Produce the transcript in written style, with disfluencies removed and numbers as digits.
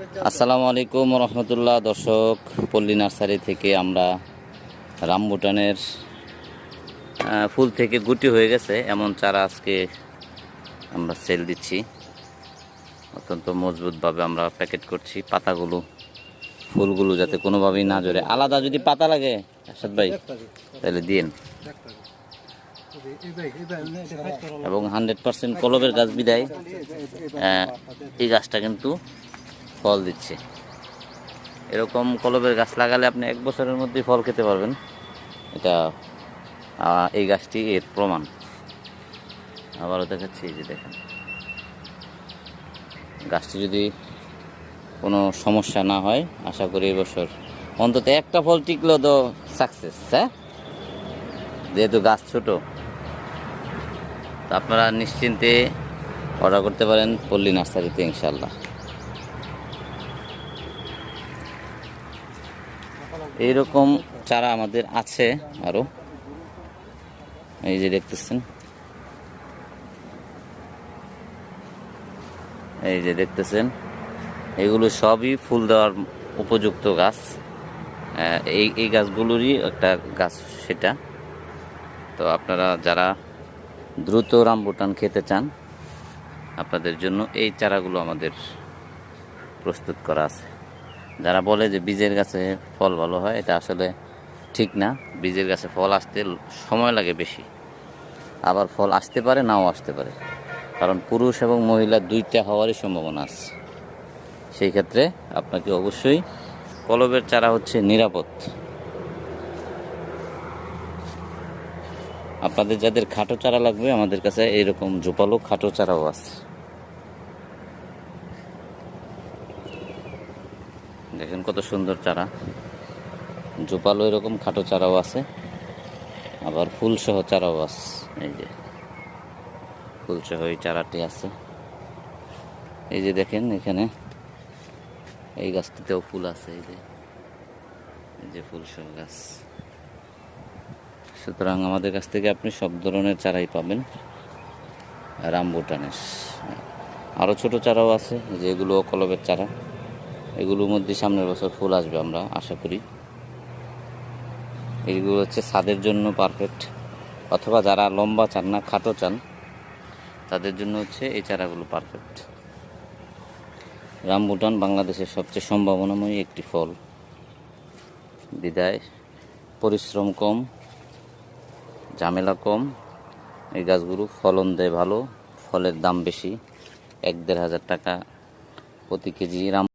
আসসালামু আলাইকুম রহমতুল্লাহ। দর্শক, পল্লী নার্সারি থেকে আমরা রামবুটানের ফুল থেকে গুটি হয়ে গেছে এমন চারা আজকে আমরা সেল দিচ্ছি। অত্যন্ত মজবুতভাবে আমরা প্যাকেট করছি। পাতাগুলো, ফুলগুলো যাতে কোনোভাবেই না জড়ে। আলাদা যদি পাতা লাগে আসাদ ভাই তাহলে দিন। এবং 100% কলবের গাছ বিদায় এই গাছটা কিন্তু ফল দিচ্ছে। এরকম কলবের গাছ লাগালে আপনি 1 বছরের মধ্যেই ফল খেতে পারবেন। এটা এই গাছটি এর প্রমাণ। আবারও দেখাচ্ছি, এই যে দেখেন, গাছটি যদি কোনো সমস্যা না হয় আশা করি এবছর অন্তত একটা ফল টিকলেও তো সাকসেস। হ্যাঁ, যেহেতু গাছ ছোট, তো আপনারা নিশ্চিন্তে অর্ডার করতে পারেন পল্লী নার্সারিতে ইনশাল্লাহ। এইরকম চারা আমাদের আছে আরো, এই যে দেখতেছেন, এগুলো সবই ফুল দেওয়ার উপযুক্ত গাছ। এই গাছগুলোরই একটা গাছ সেটা। তো আপনারা যারা দ্রুত রামবুটান খেতে চান, আপনাদের জন্য এই চারাগুলো আমাদের প্রস্তুত করা আছে। যারা বলে যে বীজের গাছে ফল ভালো হয়, এটা আসলে ঠিক না। বীজের গাছে ফল আসতে সময় লাগে বেশি, আবার ফল আসতে পারে নাও আসতে পারে, কারণ পুরুষ এবং মহিলা দুইটা হওয়ারই সম্ভাবনা আছে। সেই ক্ষেত্রে আপনাকে অবশ্যই কলবের চারা হচ্ছে নিরাপদ। আপনাদের যাদের খাটো চারা লাগবে, আমাদের কাছে এইরকম জোপালো খাটো চারাও আছে। দেখেন কত সুন্দর চারা, জোপালো এরকম খাটো চারাও আছে, আবার ফুলসহ চারাও আছে। এই যে ফুলসহ এই চারাটি আছে। এই যে দেখেন, এখানে এই গাছটিতেও ফুল আছে। এই যে ফুলসহ গাছ। সুতরাং আমাদের কাছ থেকে আপনি সব ধরনের চারাই পাবেন রামবুটানের। আরও ছোট চারাও আছে, যেগুলো কলবের চারা। এগুলোর মধ্যে সামনের বছর ফুল আসবে আমরা আশা করি। এইগুলো হচ্ছে ছাদের জন্য পারফেক্ট, অথবা যারা লম্বা চান না, খাটো চান, তাদের জন্য হচ্ছে এই চারাগুলো পারফেক্ট। রামবুটান বাংলাদেশের সবচেয়ে সম্ভাবনাময়ী একটি ফল, বিদায় পরিশ্রম কম, ঝামেলা কম। এই গাছগুলো ফলন দেয় ভালো, ফলের দাম বেশি, 1-1.5 হাজার টাকা প্রতি কেজি।